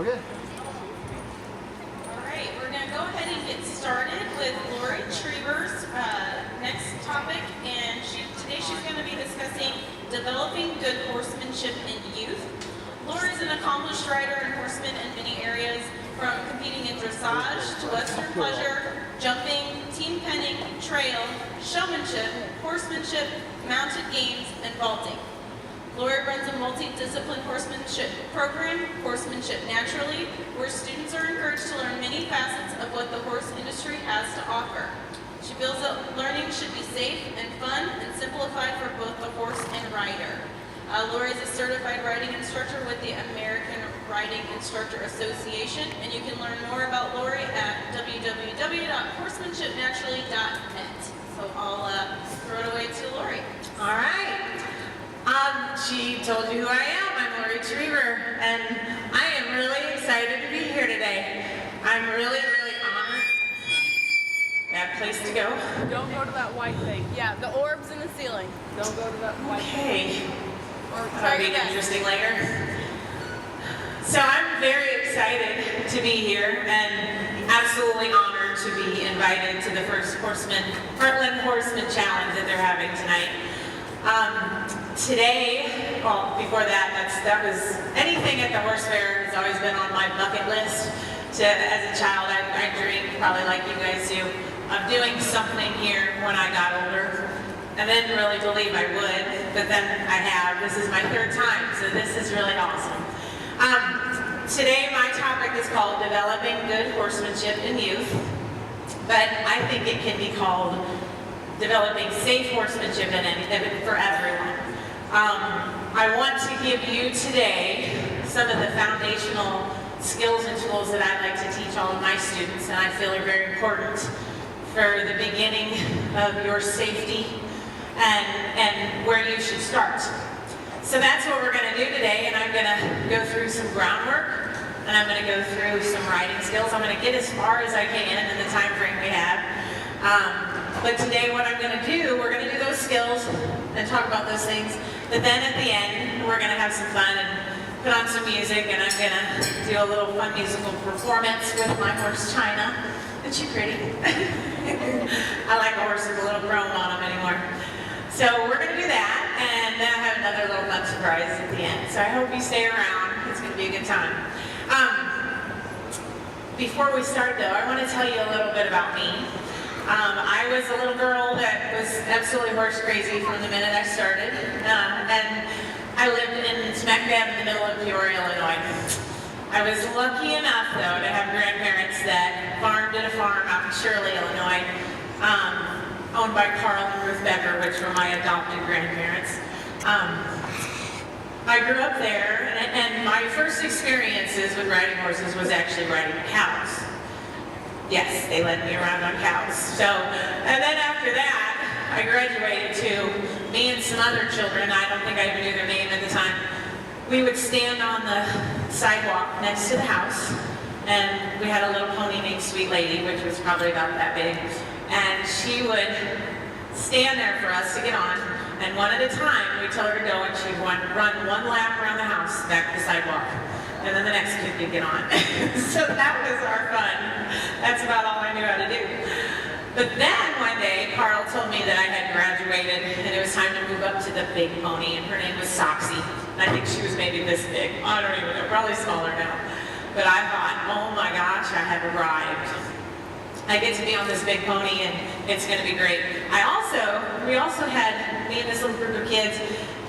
Okay. All right, we're going to go ahead and get started with Laurie Treber's next topic, and today she's going to be discussing developing good horsemanship in youth. Laurie is an accomplished rider and horseman in many areas, from competing in dressage to western pleasure, jumping, team penning, trail, showmanship, horsemanship, mounted games, and vaulting. Laurie runs a multi-discipline horsemanship program, Horsemanship Naturally, where students are encouraged to learn many facets of what the horse industry has to offer. She feels that learning should be safe and fun and simplified for both the horse and rider. Laurie is a certified riding instructor with the American Riding Instructor Association, and you can learn more about Laurie at www.horsemanshipnaturally.net. So I'll throw it away to Laurie. All right. She told you who I am. I'm Laurie Treber, and I am really excited to be here today. I'm really honored. Bad place to go. Don't go to that white thing. Yeah, the orbs in the ceiling. Don't go to that white thing. Okay. Or That'll be interesting later. So I'm very excited to be here and absolutely honored to be invited to the first Heartland Horseman Challenge that they're having tonight. Today, well, before that was anything at the horse fair has always been on my bucket list. As a child, I dreamed, probably like you guys do, of doing something here when I got older. I didn't really believe I would, but then I have. This is my third time, so this is really awesome. Today, my topic is called Developing Good Horsemanship in Youth, but I think it can be called Developing Safe Horsemanship for everyone. I want to give you today some of the foundational skills and tools that I like to teach all of my students, and I feel are very important for the beginning of your safety and where you should start. So that's what we're going to do today, and I'm going to go through some groundwork, and I'm going to go through some riding skills. I'm going to get as far as I can in the time frame we have. But today what I'm going to do, we're going to do those skills and talk about those things, but then at the end we're going to have some fun and put on some music, and I'm going to do a little fun musical performance with my horse China. Isn't she pretty? I like a horse with a little chrome on them anymore. So we're going to do that, and then I have another little fun surprise at the end. So I hope you stay around. It's going to be a good time. Before we start though, I want to tell you a little bit about me. I was a little girl that was absolutely horse crazy from the minute I started, and I lived in smack dab in the middle of Peoria, Illinois. I was lucky enough, though, to have grandparents that farmed at a farm out in Shirley, Illinois, owned by Carl and Ruth Becker, which were my adopted grandparents. I grew up there, and my first experiences with riding horses was actually riding cows. Yes, they led me around on cows. So, and then after that, I graduated to me and some other children. I don't think I even knew their name at the time. We would stand on the sidewalk next to the house, and we had a little pony named Sweet Lady, which was probably about that big. And she would stand there for us to get on, and one at a time, we'd tell her to go, and she'd run one lap around the house, back to the sidewalk. And then the next kid could get on. So that was our fun. That's about all I knew how to do. But then one day, Carl told me that I had graduated and it was time to move up to the big pony, and her name was Soxy. And I think she was maybe this big. I don't even know, probably smaller now. But I thought, oh my gosh, I have arrived. I get to be on this big pony and it's gonna be great. We also had, me and this little group of kids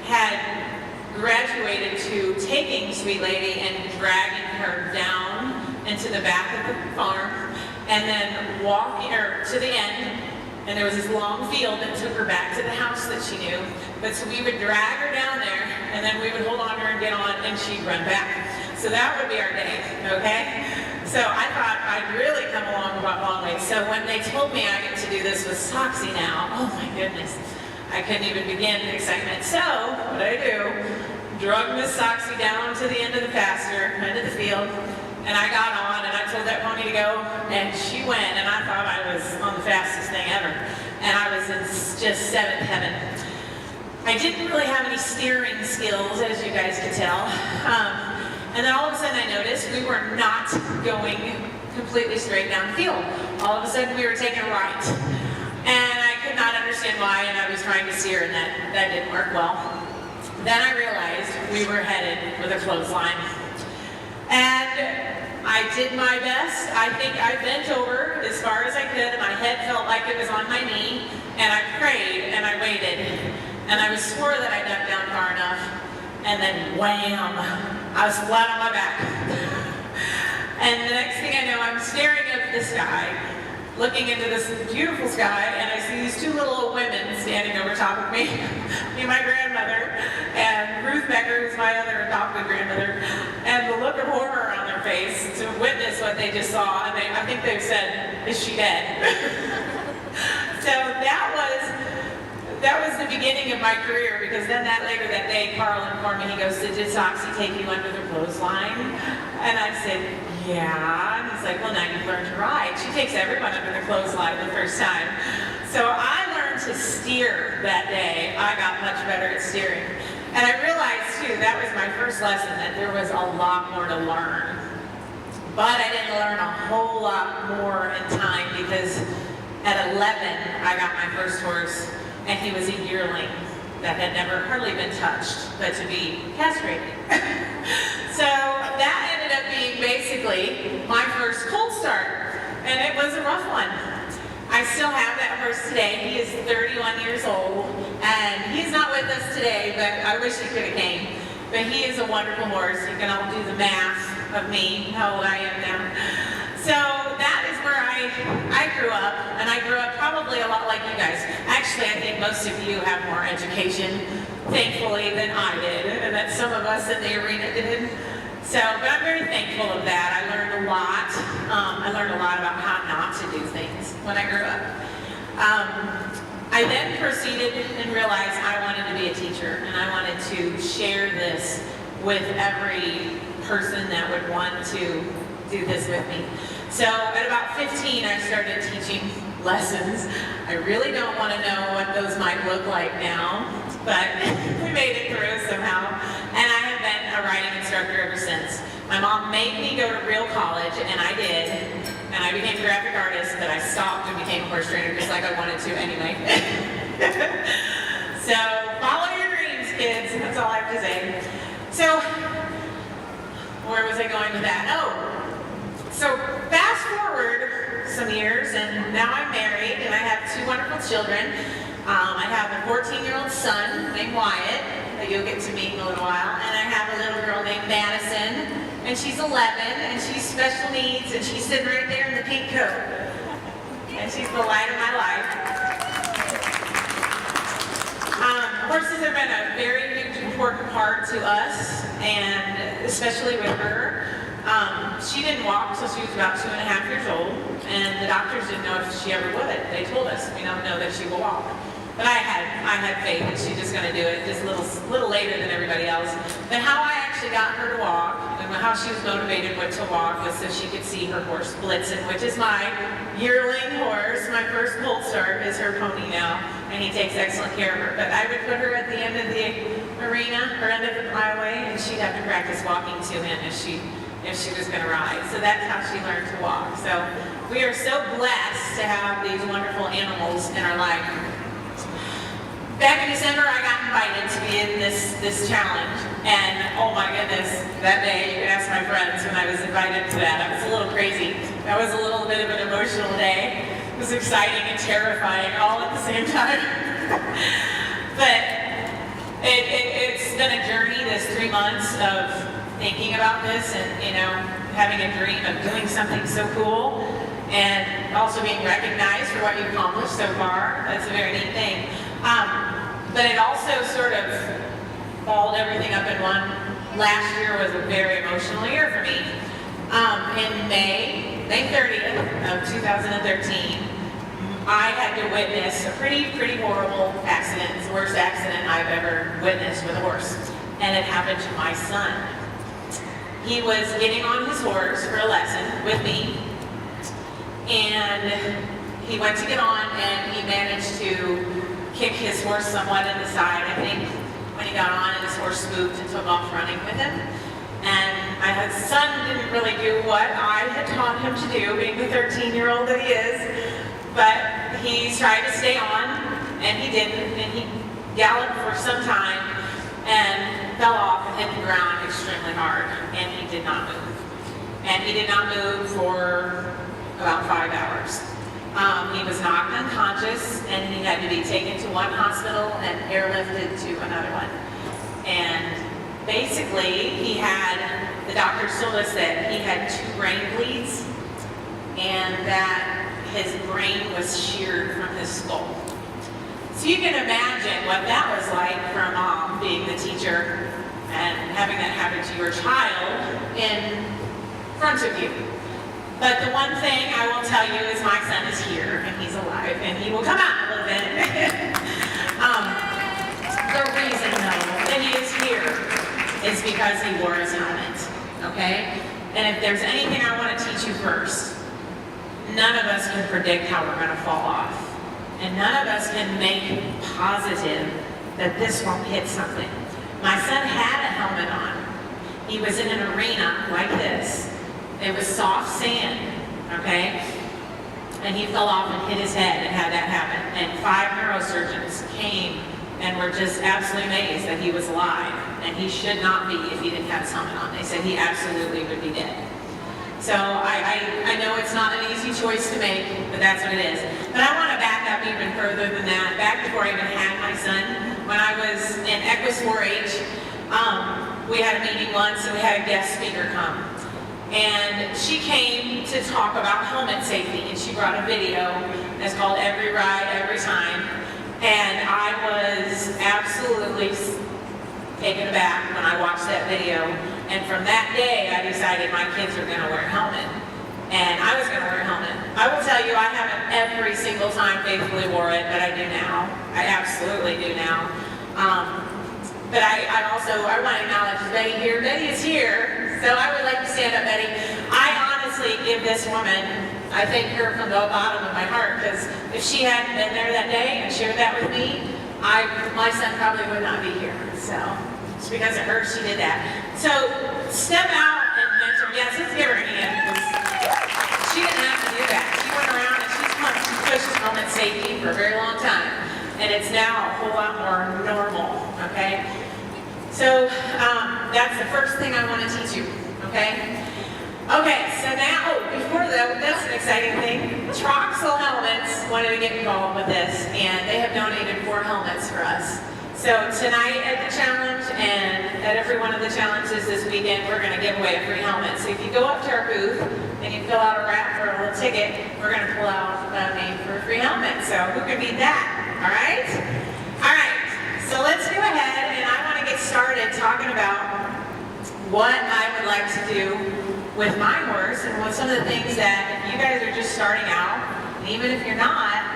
had graduated to taking Sweet Lady and dragging her down into the back of the farm, and then walking her to the end, and there was this long field that took her back to the house that she knew. But so we would drag her down there, and then we would hold on to her and get on, and she'd run back. So that would be our day, okay? So I thought I'd really come along a long way. So when they told me I get to do this with Soxy now, oh my goodness, I couldn't even begin the excitement. So what I do, drug Miss Soxy down to the end of the pasture, end of the field, and I got on and I told that pony to go, and she went, and I thought I was on the fastest thing ever. And I was in just seventh heaven. I didn't really have any steering skills, as you guys could tell. And then all of a sudden I noticed we were not going completely straight down the field. All of a sudden we were taking a right. And I could not understand why, and I was trying to steer, and that didn't work well. Then I realized we were headed for the clothesline. And I did my best. I think I bent over as far as I could, and my head felt like it was on my knee, and I prayed, and I waited. And I was swore that I ducked down far enough, and then wham, I was flat on my back. And the next thing I know, I'm staring up at the sky, looking into this beautiful sky, and I see these two little old women standing over top of me. Me, my grandmother, and Ruth Becker, who's my other adopted grandmother, and the look of horror on their face to witness what they just saw, and I think they've said, "Is she dead?" So that was the beginning of my career, because then later that day, Carl informed me, he goes, "Did Soxy take you under the clothesline?" And I said, "Yeah." And he's like, "Well, now you've learned to ride." She takes everyone under the clothesline the first time. So I learned to steer that day. I got much better at steering. And I realized, too, that was my first lesson, that there was a lot more to learn. But I didn't learn a whole lot more in time, because at 11, I got my first horse, and he was a yearling that had never hardly been touched, but to be castrated. So that ended up being basically my first colt start, and it was a rough one. I still have that horse today. He is 31 years old, and he's not with us today, but I wish he could have came. But he is a wonderful horse. You can all do the math of me, how old I am now. So that is where I grew up, and I grew up probably a lot like you guys. Actually, I think most of you have more education, thankfully, than I did, and that some of us in the arena did. So, but I'm very thankful of that. I learned a lot. I learned a lot about how not to do things when I grew up. I then proceeded and realized I wanted to be a teacher, and I wanted to share this with every person that would want to do this with me. So at about 15, I started teaching lessons. I really don't want to know what those might look like now, but we made it through somehow. And I have been a riding instructor ever since. My mom made me go to real college, and I did. And I became a graphic artist, but I stopped and became a horse trainer just like I wanted to anyway. So follow your dreams, kids. That's all I have to say. So where was I going with that? Oh. So fast forward some years, and now I'm married, and I have two wonderful children. I have a 14-year-old son named Wyatt, that you'll get to meet in a little while, and I have a little girl named Madison, and she's 11, and she's special needs, and she's sitting right there in the pink coat, and she's the light of my life. Horses have been a very huge, important part to us, and especially with her. She didn't walk until she was about 2.5 years old, and the doctors didn't know if she ever would. They told us, we don't know that she will walk. But I had faith that she's just going to do it just a little later than everybody else. But how I actually got her to walk, and how she was motivated to walk, was so she could see her horse Blitzen, which is my yearling horse. My first colt start is her pony now, and he takes excellent care of her. But I would put her at the end of the arena, or end of the highway, and she'd have to practice walking to him if she was going to ride. So that's how she learned to walk. So we are so blessed to have these wonderful animals in our life. Back in December, I got invited to be in this challenge, and oh my goodness, that day, you can ask my friends when I was invited to that, I was a little crazy. That was a little bit of an emotional day. It was exciting and terrifying all at the same time. But it's been a journey, this 3 months of thinking about this, and having a dream of doing something so cool, and also being recognized for what you've accomplished so far. That's a very neat thing. But it also sort of balled everything up in one. Last year was a very emotional year for me. In May 30th of 2013, I had to witness a pretty horrible accident. It's the worst accident I've ever witnessed with a horse. And it happened to my son. He was getting on his horse for a lesson with me, and he went to get on, and he managed to kick his horse somewhat in the side, I think, when he got on, and his horse spooked and took off running with him. And my son didn't really do what I had taught him to do, being the 13-year-old that he is, but he tried to stay on, and he didn't, and he galloped for some time, and fell off and hit the ground extremely hard, and he did not move. And he did not move for about 5 hours. He was knocked unconscious, and he had to be taken to one hospital and airlifted to another one. And basically, the doctors told us that he had 2 brain bleeds, and that his brain was sheared from his skull. So you can imagine what that was like for a mom, being the teacher, and having that happen to your child in front of you. But the one thing I will tell you is my son is here, and he's alive, and he will come out in a little bit. The reason, though, that he is here is because he wore his helmet, okay? And if there's anything I want to teach you first, none of us can predict how we're going to fall off. And none of us can make positive that this won't hit something. My son had a helmet on. He was in an arena like this. It was soft sand, okay? And he fell off and hit his head and had that happen. And 5 neurosurgeons came and were just absolutely amazed that he was alive. And he should not be if he didn't have his helmet on. They said he absolutely would be dead. So I know it's not an easy choice to make, but that's what it is. But I want to back up even further than that. Back before I even had my son, when I was in Equus 4-H, we had a meeting once and we had a guest speaker come. And she came to talk about helmet safety, and she brought a video that's called Every Ride, Every Time. And I was absolutely taken aback when I watched that video. And from that day, I decided my kids are going to wear a helmet. And I was going to wear a helmet. I will tell you, I haven't every single time faithfully wore it, but I do now. I absolutely do now. But I want to acknowledge Betty here. Betty is here, so I would like to stand up, Betty. I honestly give this woman, I thank her from the bottom of my heart, because if she hadn't been there that day and shared that with me, my son probably would not be here. So it's because of her she did that. So step out and mentor. Yes, let's give her a hand. She didn't have to do that. She went around and she's pushed helmet safety for a very long time. And it's now a whole lot more normal, okay? So that's the first thing I want to teach you, okay? Okay, so now, before that, that's an exciting thing. Troxel Helmets wanted to get involved with this, and they have donated 4 helmets for us. So tonight at the challenge and at every one of the challenges this weekend, we're going to give away a free helmet. So if you go up to our booth and you fill out a wrap for a little ticket, we're going to pull out a name for a free helmet. So who can beat that? All right? All right. So let's go ahead, and I want to get started talking about what I would like to do with my horse and what some of the things that you guys are just starting out. And even if you're not,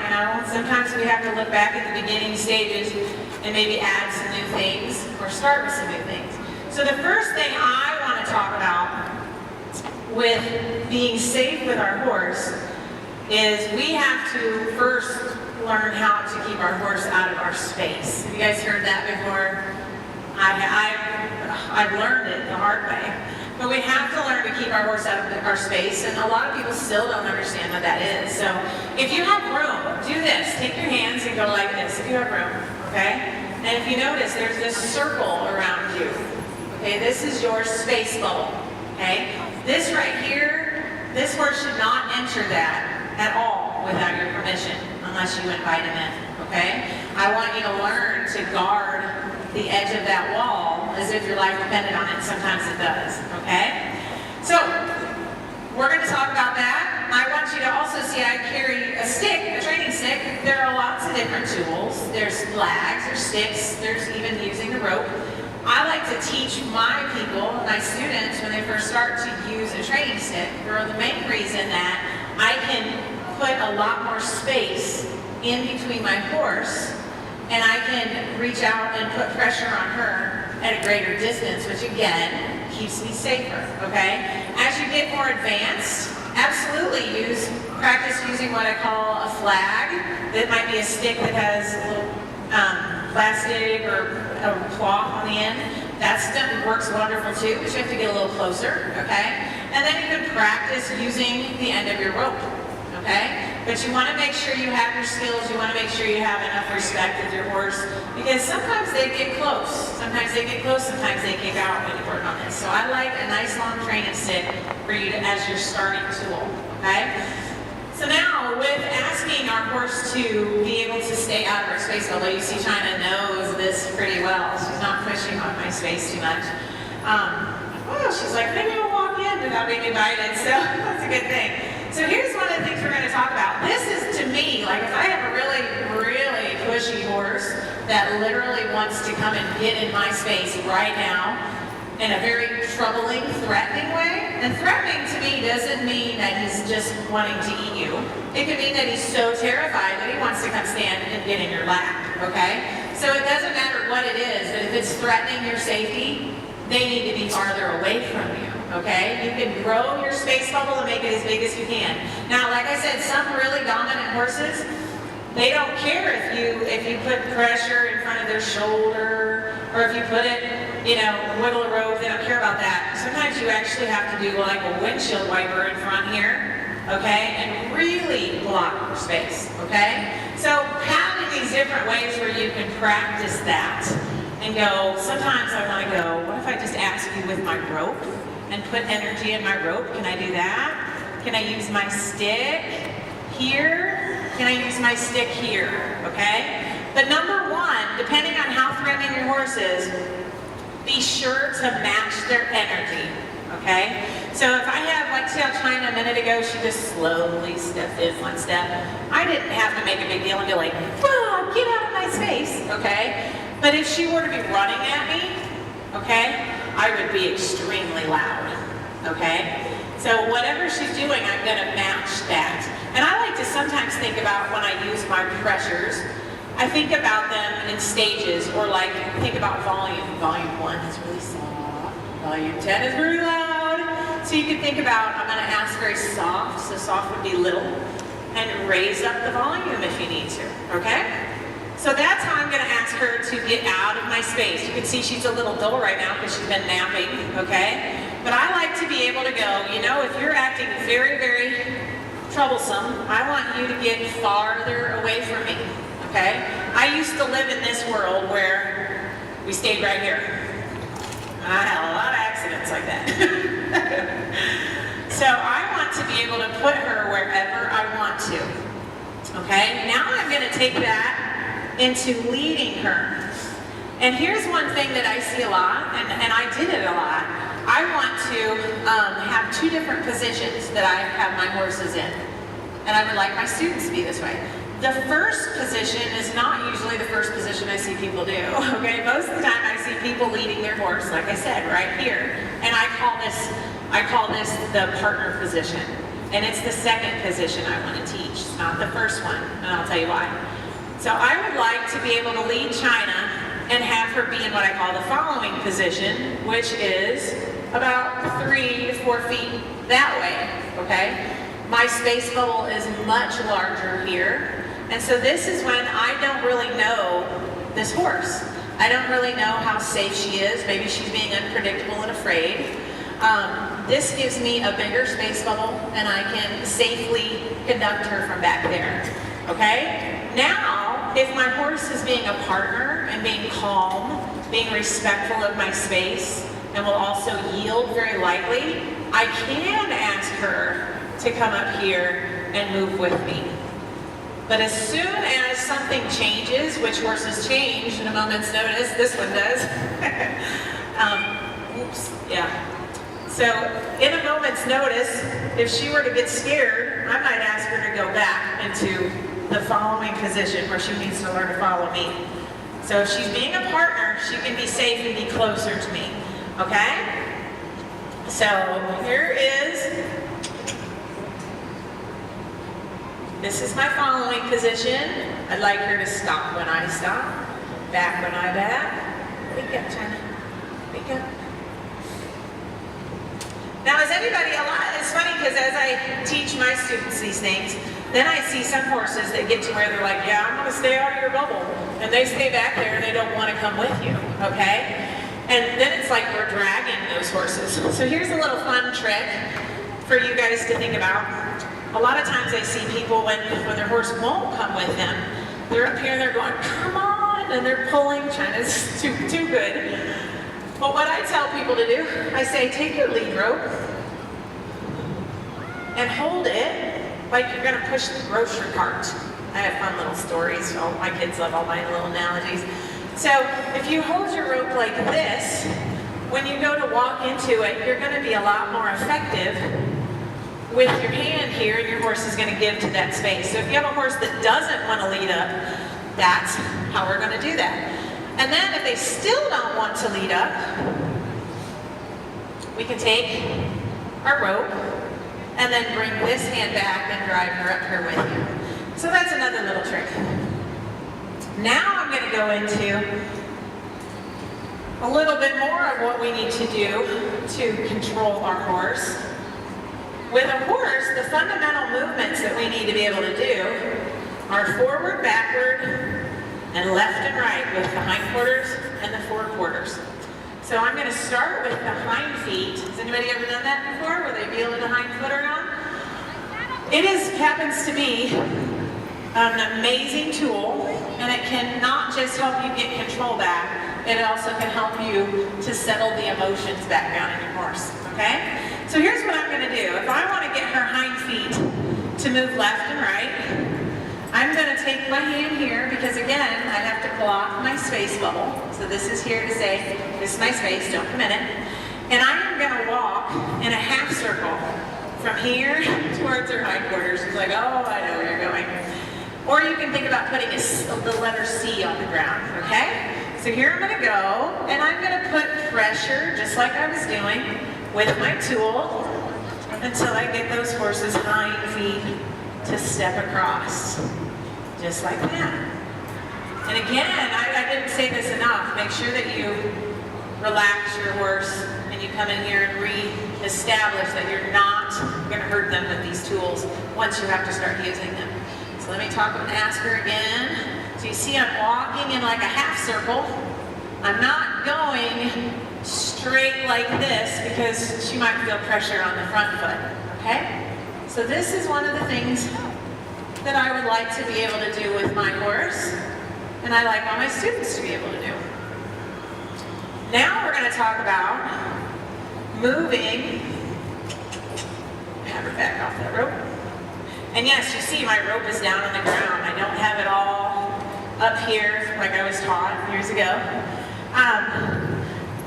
sometimes we have to look back at the beginning stages and maybe add some new things or start with some new things. So the first thing I want to talk about with being safe with our horse is we have to first learn how to keep our horse out of our space. Have you guys heard that before? I've learned it the hard way. But we have to learn to keep our horse out of our space, and a lot of people still don't understand what that is. So if you have room, do this. Take your hands and go like this if you have room, okay? And if you notice, there's this circle around you. Okay, this is your space bubble, okay? This right here, this horse should not enter that at all without your permission, unless you invite him in, okay? I want you to learn to guard the edge of that wall as if your life depended on it. Sometimes it does, okay? So, we're going to talk about that. I want you to also see I carry a stick, a training stick. There are lots of different tools. There's flags, there's sticks, there's even using the rope. I like to teach my people, my students, when they first start to use a training stick for the main reason that I can put a lot more space in between my horse, and I can reach out and put pressure on her at a greater distance, which again, keeps me safer, okay? As you get more advanced, absolutely practice using what I call a flag. That might be a stick that has a little plastic or a cloth on the end. That's works wonderful too, but you have to get a little closer, okay? And then you can practice using the end of your rope, okay? But you want to make sure you have your skills, you want to make sure you have enough respect with your horse, because sometimes they get close. Sometimes they get close, sometimes they kick out when you work on this. So I like a nice long training stick for you to, as your starting tool, okay? So now, with asking our horse to be able to stay out of our space, although you see China knows this pretty well, she's not pushing on my space too much. Well, she's like, maybe we'll walk in without being invited, so that's a good thing. So here's one of the things we're going to talk about. This is, to me, like if I have a really, really pushy horse that literally wants to come and get in my space right now in a very troubling, threatening way. And threatening to me doesn't mean that he's just wanting to eat you. It could mean that he's so terrified that he wants to come stand and get in your lap, okay? So it doesn't matter what it is, but if it's threatening your safety, they need to be farther away from you, okay? You can grow your space bubble and make it as big as you can. Now, like I said, some really dominant horses, they don't care if you put pressure in front of their shoulder, or if you put it, wiggle a rope, they don't care about that. Sometimes you actually have to do like a windshield wiper in front here, okay? And really block your space, okay? So having these different ways where you can practice that and go, sometimes I want to go, what if I just ask you with my rope and put energy in my rope? Can I do that? Can I use my stick here? Can I use my stick here, okay? But number one, depending on how threatening your horse is, be sure to match their energy, okay? So if I have, like, see how China a minute ago, she just slowly stepped in one step. I didn't have to make a big deal and be like, oh, get out of my space, okay? But if she were to be running at me, okay, I would be extremely loud, okay? So whatever she's doing, I'm gonna match that. And I like to sometimes think about when I use my pressures, I think about them in stages, or like think about volume. Volume 1 is really soft, volume 10 is very loud. So you can think about, I'm gonna ask very soft, so soft would be little, and raise up the volume if you need to, okay? So that's how I'm gonna ask her to get out of my space. You can see she's a little dull right now because she's been napping, okay? But I like to be able to go, if you're acting very, very troublesome, I want you to get farther away from me, okay? I used to live in this world where we stayed right here. I had a lot of accidents like that. So I want to be able to put her wherever I want to, okay? Now I'm gonna take that into leading her. And here's one thing that I see a lot, and I did it a lot. I want to have two different positions that I have my horses in. And I would like my students to be this way. The first position is not usually the first position I see people do, okay? Most of the time I see people leading their horse, like I said, right here. And I call this the partner position. And it's the second position I want to teach. It's not the first one, and I'll tell you why. So I would like to be able to lead China and have her be in what I call the following position, which is about 3 to 4 feet that way, okay? My space bubble is much larger here, and so this is when I don't really know this horse. I don't really know how safe she is. Maybe she's being unpredictable and afraid. This gives me a bigger space bubble, and I can safely conduct her from back there, okay? Now, if my horse is being a partner and being calm, being respectful of my space, and will also yield very lightly, I can ask her to come up here and move with me. But as soon as something changes, which horses change in a moment's notice, this one does. So in a moment's notice, if she were to get scared, I might ask her to go back into the following position where she needs to learn to follow me. So if she's being a partner, she can be safe and be closer to me, okay? So here is, this is my following position. I'd like her to stop when I stop, back when I back. Wake up, China, wake up. Now is anybody alive? It's funny because as I teach my students these things, then I see some horses that get to where they're like, yeah, I'm gonna stay out of your bubble. And they stay back there and they don't want to come with you, okay? And And then it's like we're dragging those horses. So here's a little fun trick for you guys to think about. A lot of times I see people when their horse won't come with them, they're up here, they're going, come on, and they're pulling. China's too good. But what I tell people to do, I say, take your lead rope and hold it like you're gonna push the grocery cart. I have fun little stories. Oh, my kids love all my little analogies. So if you hold your rope like this, when you go to walk into it, you're gonna be a lot more effective with your hand here, and your horse is gonna give to that space. So if you have a horse that doesn't wanna lead up, that's how we're gonna do that. And then if they still don't want to lead up, we can take our rope and then bring this hand back and drive her up here with you. So that's another little trick. Now I'm going to go into a little bit more of what we need to do to control our horse. With a horse, the fundamental movements that we need to be able to do are forward, backward, and left and right with the hindquarters and the forequarters. So I'm going to start with the hind feet. Has anybody ever done that before, where they wheeled a hind foot around? It happens to be an amazing tool, and it can not just help you get control back, it also can help you to settle the emotions back down in your horse, okay? So here's what I'm going to do. If I want to get her hind feet to move left and right, I'm going to take my hand here, because again, I have to block my space bubble. So this is here to say, this is my space, don't come in it. And I am going to walk in a half circle from here towards her hindquarters. It's like, oh, I know where you're going. Or you can think about putting the letter C on the ground, okay? So here I'm going to go, and I'm going to put pressure, just like I was doing, with my tool, until I get those horses' hind feet to step across, just like that. And again, I didn't say this enough, make sure that you relax your horse and you come in here and re-establish that you're not going to hurt them with these tools once you have to start using them. So let me talk and ask her again. So you see I'm walking in like a half circle. I'm not going straight like this because she might feel pressure on the front foot, okay? So this is one of the things that I would like to be able to do with my horse, and I like all my students to be able to do. Now we're going to talk about moving. Have her back off that rope. And yes, you see my rope is down on the ground. I don't have it all up here like I was taught years ago.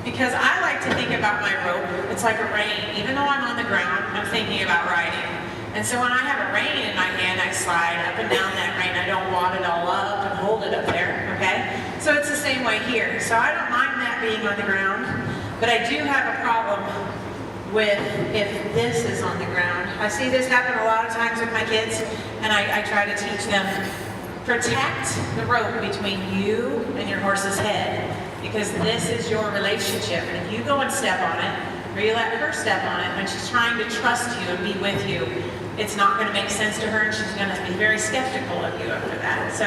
Because I like to think about my rope, it's like a rein. Even though I'm on the ground, I'm thinking about riding. And so when I have a rein in my hand, I slide up and down that rein. I don't wad it all up and hold it up there, okay? So it's the same way here. So I don't mind that being on the ground, but I do have a problem with if this is on the ground. I see this happen a lot of times with my kids, and I try to teach them, protect the rope between you and your horse's head, because this is your relationship. And if you go and step on it, or you let her step on it, when she's trying to trust you and be with you, it's not going to make sense to her, and she's going to be very skeptical of you after that. So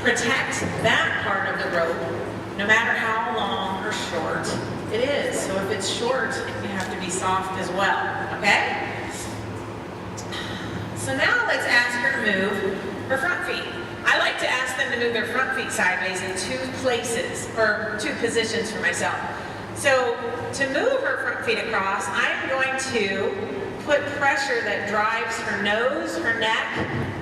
protect that part of the rope, no matter how long or short it is. So if it's short, you have to be soft as well, okay? So now let's ask her to move her front feet. I like to ask them to move their front feet sideways in two places, or two positions for myself. So to move her front feet across, I'm going to put pressure that drives her nose, her neck,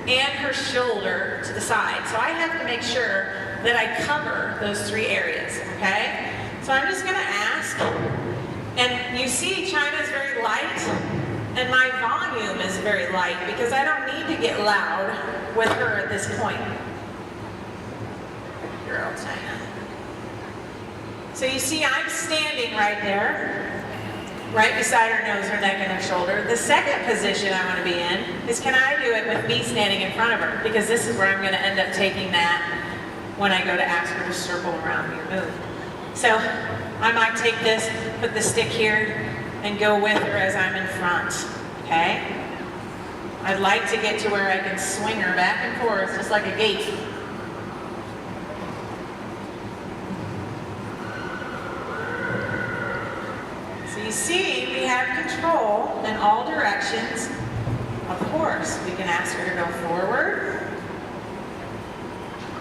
and her shoulder to the side. So I have to make sure that I cover those three areas, okay? So I'm just going to ask, and you see China's very light, and my volume is very light because I don't need to get loud with her at this point. Girl, China. So you see I'm standing right there, right beside her nose, her neck, and her shoulder. The second position I want to be in is, can I do it with me standing in front of her? Because this is where I'm going to end up taking that when I go to ask her to circle around your move. So I might take this, put the stick here, and go with her as I'm in front, okay? I'd like to get to where I can swing her back and forth, just like a gate. you see, we have control in all directions of the horse. We can ask her to go forward.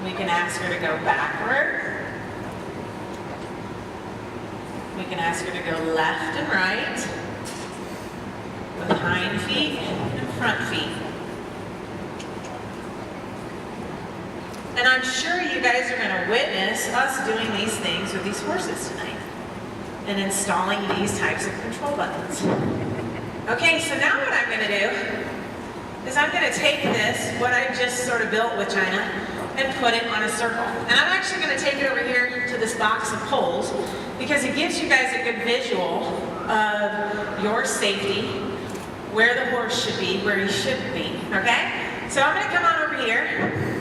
We can ask her to go backward. We can ask her to go left and right with hind feet and front feet. And I'm sure you guys are going to witness us doing these things with these horses tonight and installing these types of control buttons. Okay, so now what I'm going to do is I'm going to take this, what I just sort of built with China, and put it on a circle. And I'm actually going to take it over here to this box of poles because it gives you guys a good visual of your safety, where the horse should be, where he shouldn't be, okay? So I'm going to come on over here.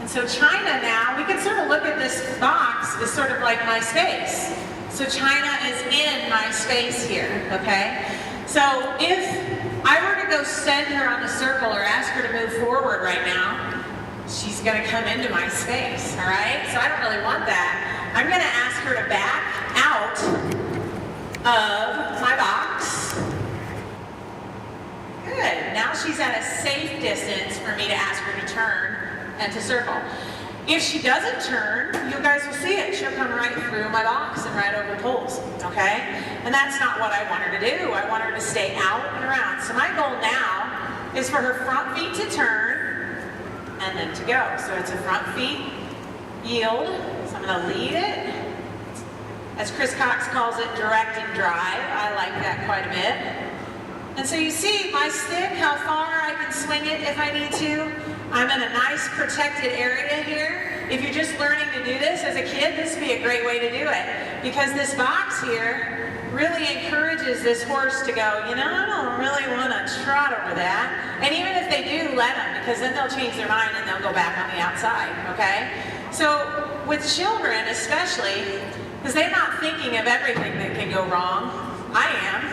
So China now, we can sort of look at this box as sort of like my space. So China is in my space here, okay? So if I were to go send her on a circle or ask her to move forward right now, she's gonna come into my space, all right? So I don't really want that. I'm gonna ask her to back out of my box. Good, now she's at a safe distance for me to ask her to turn and to circle. If she doesn't turn, you guys will see it. She'll come right through my box and right over the poles, okay? And that's not what I want her to do. I want her to stay out and around. So my goal now is for her front feet to turn and then to go. So it's a front feet yield. So I'm gonna lead it. As Chris Cox calls it, direct and drive. I like that quite a bit. And so you see my stick, how far I can swing it if I need to. I'm in a nice protected area here. If you're just learning to do this as a kid, this would be a great way to do it. Because this box here really encourages this horse to go, you know, I don't really want to trot over that. And even if they do, let them, because then they'll change their mind and they'll go back on the outside, okay? So with children especially, because they're not thinking of everything that can go wrong. I am.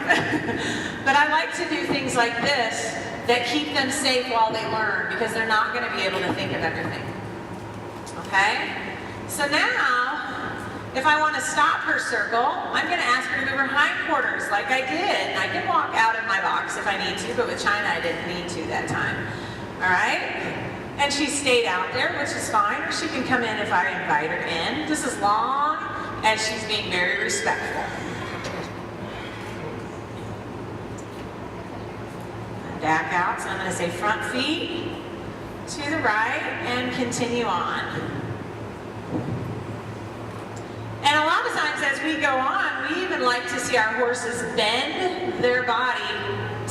But I like to do things like this that keep them safe while they learn, because they're not going to be able to think of everything. Okay? So now, if I want to stop her circle, I'm going to ask her to move her hindquarters like I did. I can walk out of my box if I need to, but with China I didn't need to that time. All right? And she stayed out there, which is fine, or she can come in if I invite her in, just as long as she's being very respectful. Back out, so I'm going to say front feet to the right and continue on. And a lot of times as we go on, we even like to see our horses bend their body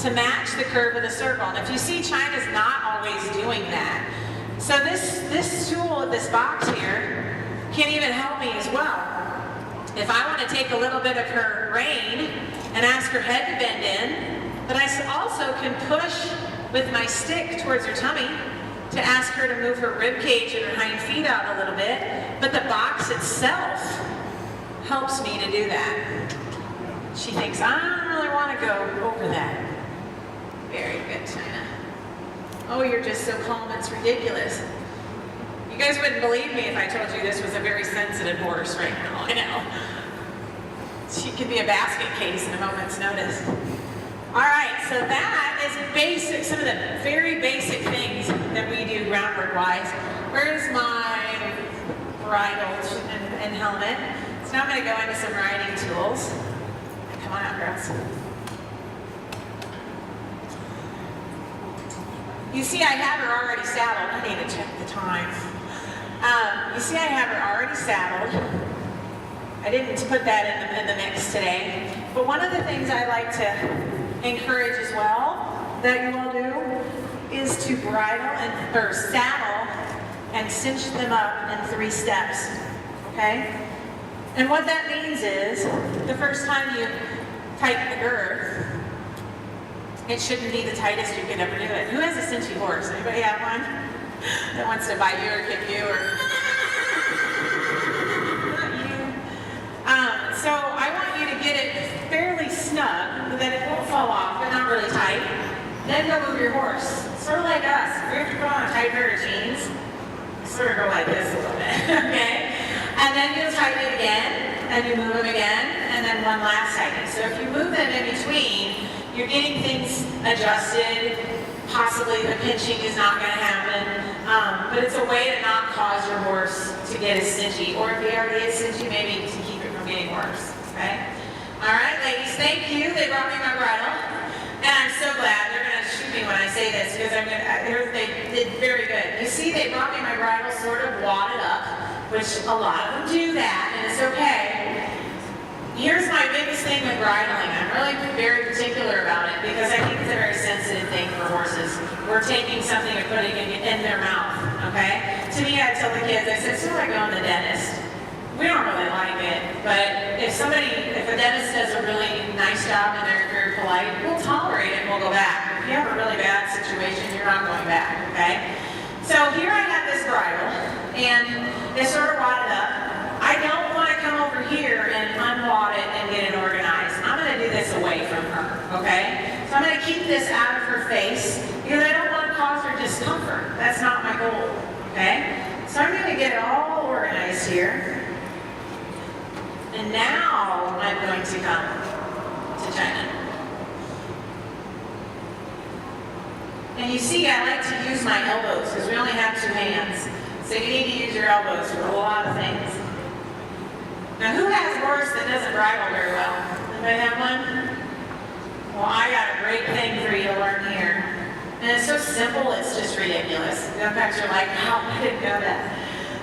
to match the curve of the circle. And if you see, China's not always doing that. So this tool of this box here can even help me as well. If I want to take a little bit of her rein and ask her head to bend in, but I also can push with my stick towards her tummy to ask her to move her rib cage and her hind feet out a little bit. But the box itself helps me to do that. She thinks, I don't really want to go over that. Very good, China. Oh, you're just so calm, it's ridiculous. You guys wouldn't believe me if I told you this was a very sensitive horse right now, I know. She could be a basket case in a moment's notice. All right, so that is basic, some of the very basic things that we do groundwork-wise. Where's my bridle and helmet? So now I'm going to go into some riding tools. Come on out, girls. You see I have her already saddled. I need to check the time. You see I have her already saddled. I didn't put that in the mix today. But one of the things I like to encourage as well that you all do is to bridle or saddle and cinch them up in 3 steps, okay? And what that means is the first time you tighten the girth, it shouldn't be the tightest you could ever do it. Who has a cinchy horse? Anybody have one that wants to bite you or kick you or? Not you. So I want you to get it fairly snug so that it won't fall off, but not really tight. Then go move your horse. Sort of like us. If you have to put on a tight pair of jeans, sort of go like this a little bit, okay? And then you'll tighten it again, and you move them again, and then one last tightening. So if you move them in between, you're getting things adjusted. Possibly the pinching is not going to happen, but it's a way to not cause your horse to get as cingy, or if he already is cingy, maybe to keep it from getting worse, okay? All right, ladies, thank you. They brought me my bridle, and I'm so glad. They're going to shoot me when I say this, because they did very good. You see, they brought me my bridle sort of wadded up, which a lot of them do that, and it's okay. Here's my biggest thing with bridling. I'm really very particular about it because I think it's a very sensitive thing for horses. We're taking something and putting it in their mouth, okay? To me, I tell the kids, I said, it's sort of like going to the dentist. We don't really like it, but if a dentist does a really nice job and they're very polite, we'll tolerate it and we'll go back. If you have a really bad situation, you're not going back, okay? So here I have this bridle, and it's sort of wadded up. I don't want to come over here and unwad it and get it organized. I'm going to do this away from her, okay? So I'm going to keep this out of her face because I don't want to cause her discomfort. That's not my goal, okay? So I'm going to get it all organized here. And now I'm going to come to China. And you see, I like to use my elbows because we only have 2 hands. So you need to use your elbows for a lot of things. Now, who has a horse that doesn't bridle very well? Anybody have one? Well, I got a great thing for you to learn here. And it's so simple, it's just ridiculous. In fact, you're like, how I didn't know that.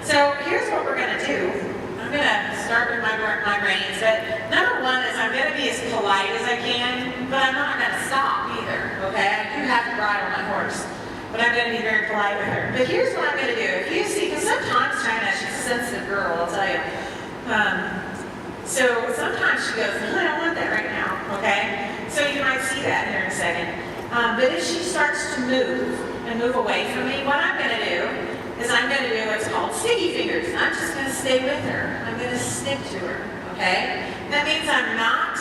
So here's what we're going to do. I'm going to start with my reins. But number one is I'm going to be as polite as I can, but I'm not going to stop either, okay? I do have to bridle my horse, but I'm going to be very polite with her. But here's what I'm going to do. If you see, because sometimes China, she's a sensitive girl, I'll tell you. So sometimes she goes, no, I don't want that right now, okay? So you might see that here in a second. But if she starts to move and move away from me, what I'm going to do is I'm going to do what's called sticky fingers. I'm just going to stay with her. I'm going to stick to her, okay? That means I'm not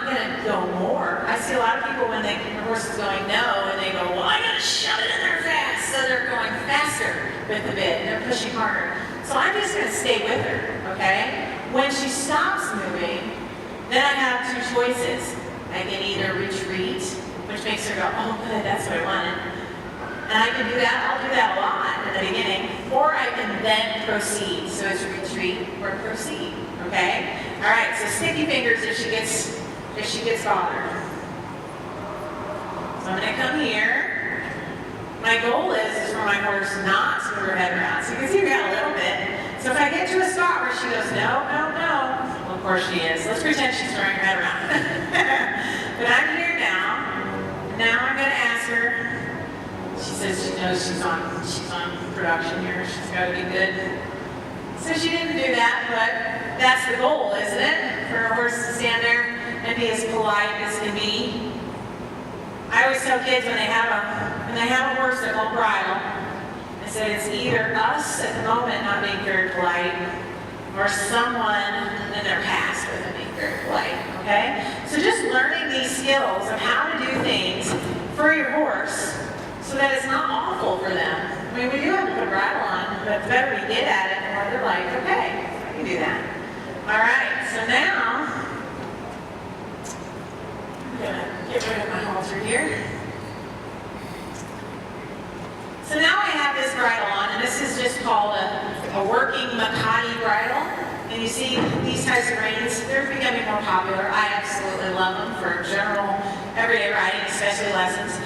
going to go more. I see a lot of people when the horse is going no, and they go, well, I got to shove it in there fast. So they're going faster with the bit, and they're pushing harder. So I'm just going to stay with her, okay? When she stops moving, then I have 2 choices. I can either retreat, which makes her go, oh good, that's what I wanted. And I can do that, I'll do that a lot in the beginning. Or I can then proceed. So it's retreat or proceed, okay? All right, so sticky fingers if she gets bothered. So I'm going to come here. My goal is for my horse not to move her head around. So you can see we got a little bit. So if I get to a spot where she goes, no, no, no, well, of course she is. Let's pretend she's throwing her head around. But I'm here now. Now I'm going to ask her. She says she knows she's on production here. She's got to be good. So she didn't do that, but that's the goal, isn't it? For a horse to stand there and be as polite as can be. I always tell kids when they have a horse that won't bridle, I said it's either us at the moment not being very polite, or someone in their past wasn't being very polite. Okay? So just learning these skills of how to do things for your horse, so that it's not awful for them. I mean, we do have to put a bridle on, but the better we get at it, the more they're like, okay, I can do that. All right, so now I'm gonna get rid of my halter here. So now I have this bridle on, and this is just called a working Makati bridle. And you see these types of reins, they're becoming more popular. I absolutely love them for general, everyday riding, especially lessons.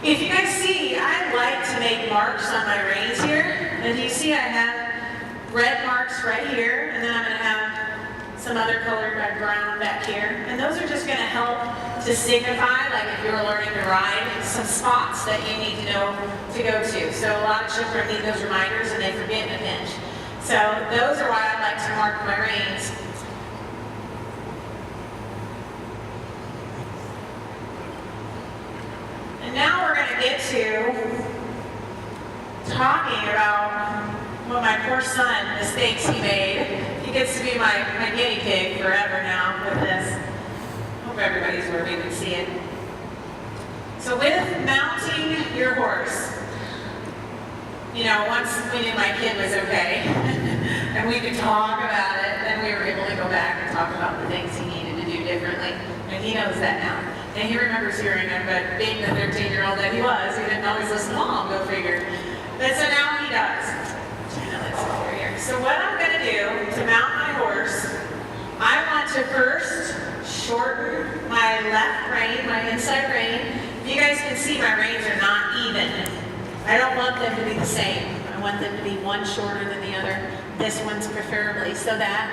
If you guys see, I like to make marks on my reins here. And you see I have red marks right here, and then I'm going to have some other colored brown back here. And those are just going to help to signify, like if you're learning to ride, some spots that you need to know to go to. So a lot of children need those reminders and they forget in a pinch. So those are why I like to mark my reins. And now we're going to get to talking about what my poor son, mistakes he made. He gets to be my guinea pig forever now with this. Hope everybody's where we can see it. So with mounting your horse, you know, once we knew my kid was okay, and we could talk about it, then we were able to go back and talk about the things he needed to do differently. And he knows that now. And he remembers hearing it, but being the 13-year-old that he was, he didn't always listen to mom, go figure. But so now he does. Let's go over here. So what I'm going to do to mount my horse, I want to first shorten my left rein, my inside rein. You guys can see my reins are not even. I don't want them to be the same. I want them to be one shorter than the other. This one's preferably, so that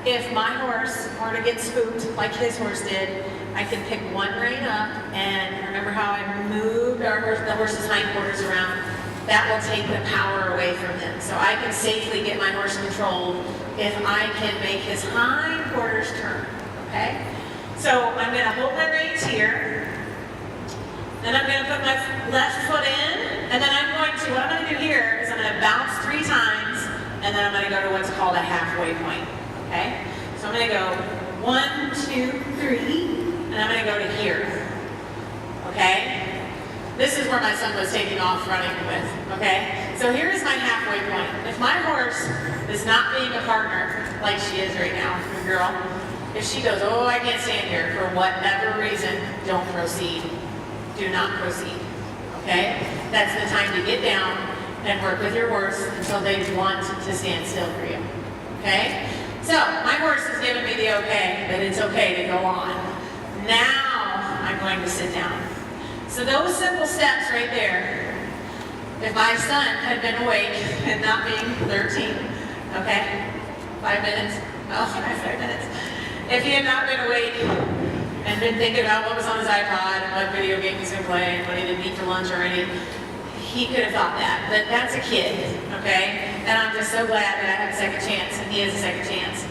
if my horse were to get spooked like his horse did, I can pick one rein up, and remember how I moved the horse's hindquarters around? That will take the power away from him. So I can safely get my horse controlled if I can make his hindquarters turn, okay? So I'm going to hold my reins here. Then I'm going to put my left foot in, and then what I'm going to do here is I'm going to bounce 3 times, and then I'm going to go to what's called a halfway point, okay? So I'm going to go 1, 2, 3, and I'm going to go to here, okay? This is where my son was taking off running with, okay? So here's my halfway point. If my horse is not being a partner, like she is right now, good girl, if she goes, oh, I can't stand here, for whatever reason, don't proceed. Do not proceed, okay? That's the time to get down and work with your horse until they want to stand still for you, okay? So, my horse has given me the okay, that it's okay to go on. Now, I'm going to sit down. So those simple steps right there, if my son had been awake and not being 13, okay? 5 minutes, oh, 5 minutes. If he had not been awake and been thinking about what was on his iPod and what video game he's going to play and what he didn't eat for lunch already, he could have thought that. But that's a kid, okay? And I'm just so glad that I have a second chance, and he has a second chance.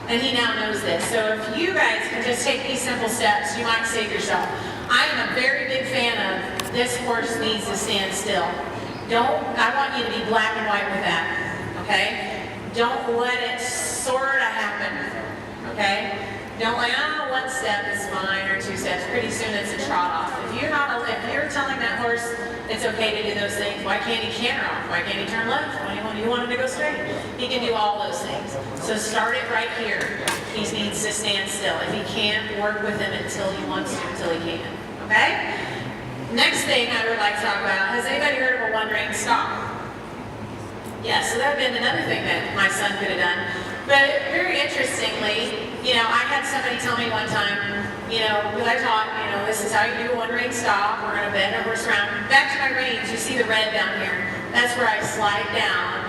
And he now knows this. So if you guys can just take these simple steps, you might save yourself. I am a very big fan of this horse needs to stand still. I want you to be black and white with that, okay? Don't let it sort of happen, okay? Don't like, oh, 1 step is fine, or 2 steps. Pretty soon it's a trot off. If you're telling that horse it's okay to do those things, why can't he canter off? Why can't he turn left? Why do you want him to go straight? He can do all those things. So start it right here. He needs to stand still. If he can't, work with him until he wants to, until he can. Okay? Next thing I would like to talk about, has anybody heard of a one-rein stop? Yes, so that would have been another thing that my son could have done. But very interestingly, you know, I had somebody tell me one time, you know, because I taught, you know, this is how you do a one-rein stop. We're going to bend our horse around. Back to my reins, you see the red down here. That's where I slide down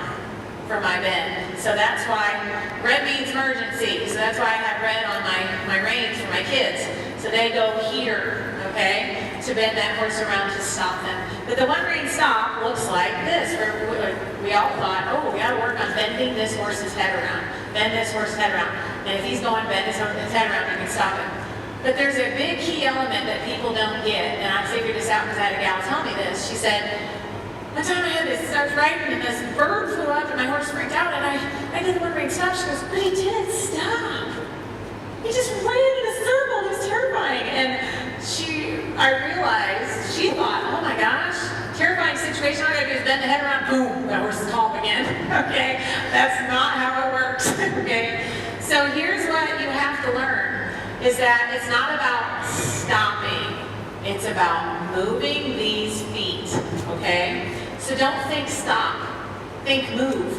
for my bend. So that's why red means emergency. So that's why I have red on my reins for my kids. So they go here, okay, to bend that horse around to stop them. But the one-rein stop looks like this. We all thought, oh, we got to work on bending this horse's head around. Bend this horse's head around. And if he's going to bend his head around, you can stop him. But there's a big key element that people don't get, and I figured this out because I had a gal tell me this. She said, one time I was riding and this bird flew up and my horse freaked out and I did the one-rein stop. She goes, but he didn't stop. He just ran in a circle. It was terrifying. And I realized, she thought, oh my gosh, terrifying situation. All I gotta do is bend the head around, boom, that horse is calm again. Okay? That's not how it works. Okay? So here's what you have to learn, is that it's not about stopping. It's about moving these feet. Okay? So don't think stop. Think move.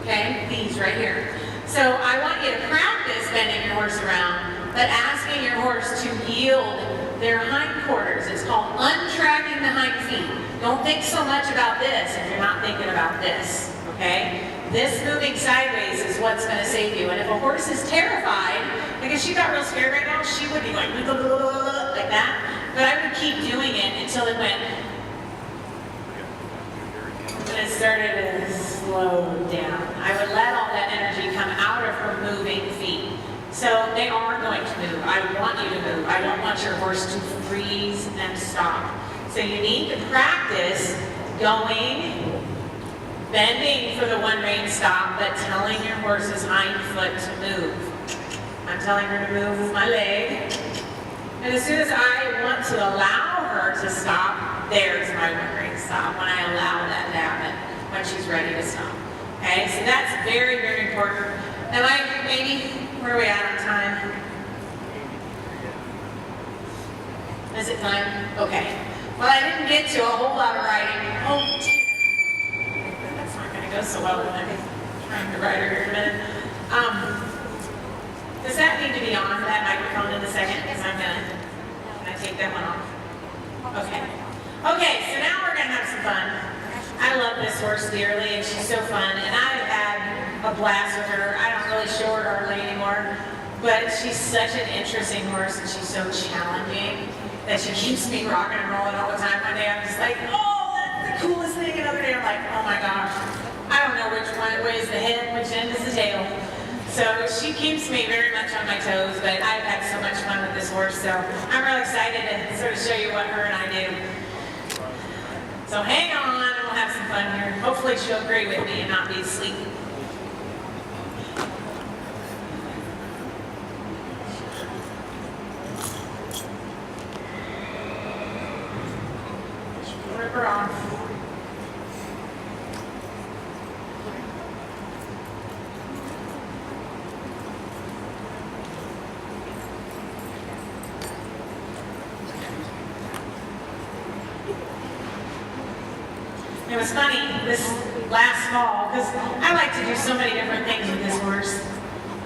Okay? These right here. So I want you to practice bending your horse around, but asking your horse to yield their hindquarters. It's called untracking the hind feet. Don't think so much about this if you're not thinking about this, okay? This moving sideways is what's going to save you. And if a horse is terrified, like if she got real scared right now, she would be like that. But I would keep doing it until it went, and it started to slow down. I would let all that energy come out of her moving feet. So they are going to move. I want you to move. I don't want your horse to freeze and stop. So you need to practice going, bending for the one-rein stop, but telling your horse's hind foot to move. I'm telling her to move with my leg. And as soon as I want to allow her to stop, there's my one-rein stop, when I allow that to happen. when she's ready to stop. Okay, so that's very, very important. Am I, Amy, where are we at on time? Is it time? Okay. Well, I didn't get to a whole lot of writing. Oh, that's not going to go so well when I'm trying to write her here in a minute. Does that need to be on, that microphone, in a second? Because I'm going to take that one off. Okay. Okay, so now we're going to have some fun. I love this horse dearly, and she's so fun. And I've had a blast with her. I don't really show her hardly anymore, but she's such an interesting horse, and she's so challenging that she keeps me rocking and rolling all the time. One day I'm just like, oh, that's the coolest thing. Another day I'm like, oh my gosh, I don't know which way is the head, which end is the tail. So she keeps me very much on my toes, but I've had so much fun with this horse, so I'm really excited to sort of show you what her and I do. So hang on, and we'll have some fun here. Hopefully she'll agree with me and not be asleep. Rip her off. It was funny this last fall, because I like to do so many different things with this horse.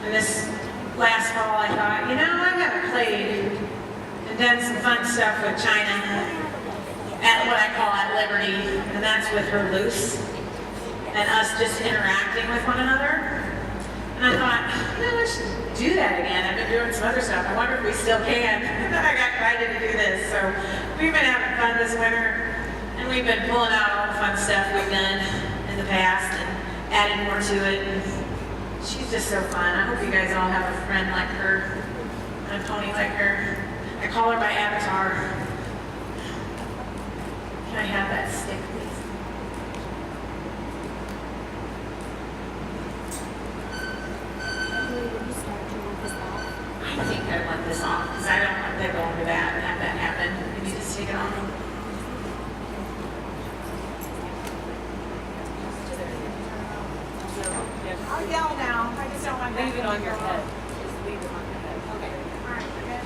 And this last fall I thought, you know, I haven't played and done some fun stuff with China at what I call at Liberty, and that's with her loose and us just interacting with one another. And I thought, you know, I should do that again. I've been doing some other stuff. I wonder if we still can. And then I got invited to do this. So we've been having fun this winter. And we've been pulling out all the fun stuff we've done in the past and adding more to it. And she's just so fun. I hope you guys all have a friend like her, and a pony like her. I call her my avatar. Can I have that stick, please? I think I want this off because I don't want to go over that and have that happen. Can you just take it off? I'll yell now. I just don't want to Leave it on your head. Just leave it on your head. Okay. All right. Good.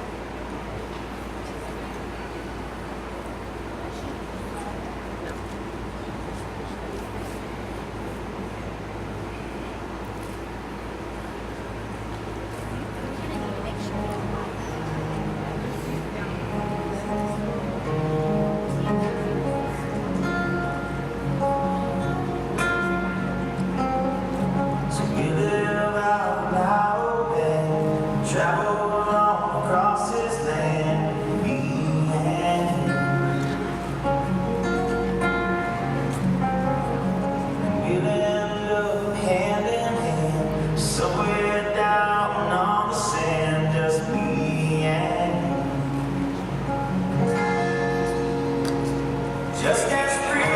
Just as free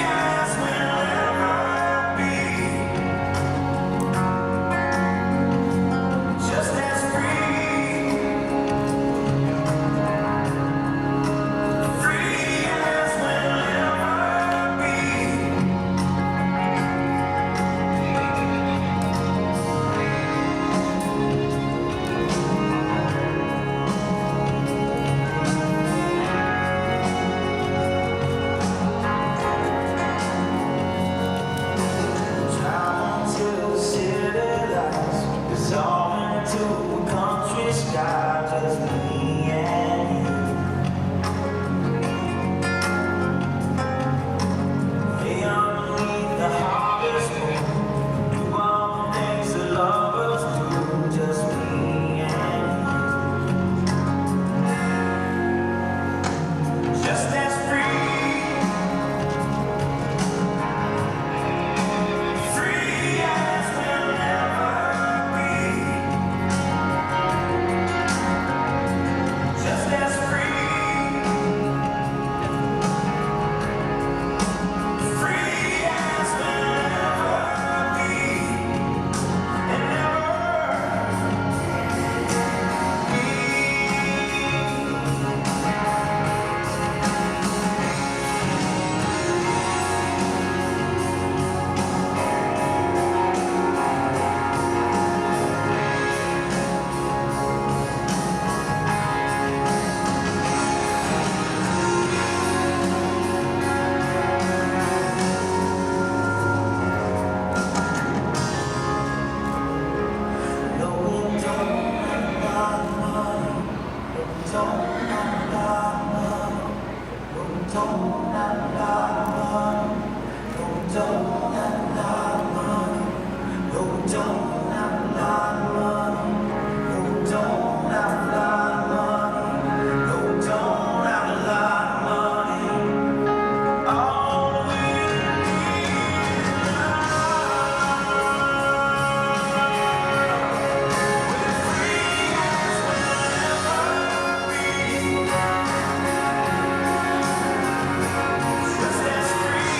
as we'll ever be. Just as free as we'll ever be. Travel to city lights, dissolving to a country sky, just me and you. Lay underneath the harvest moon, do all the things that lovers do, just me and you. Just as free as we'll ever be. Just as free as we'll ever be. And never be. don't have a lot of money. No, we don't have a lot of money. No, we don't have a lot of money. No, we don't have a lot of money. No, we don't have a lot of money. All we just as free.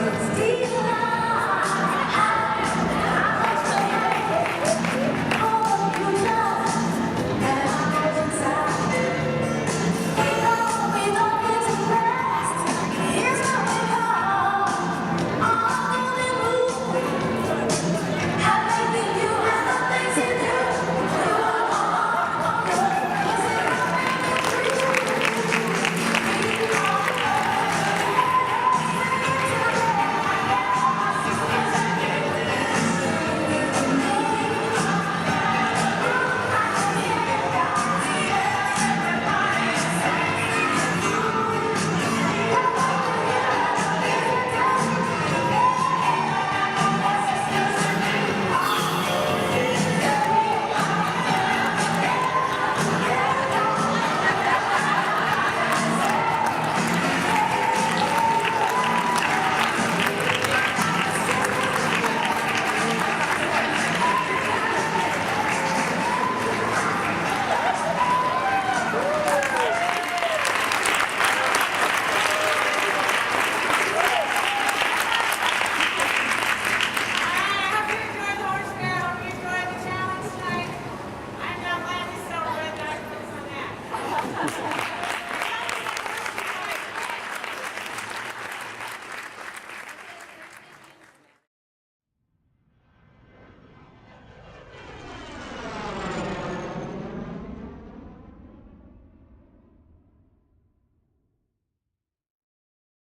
it's deep.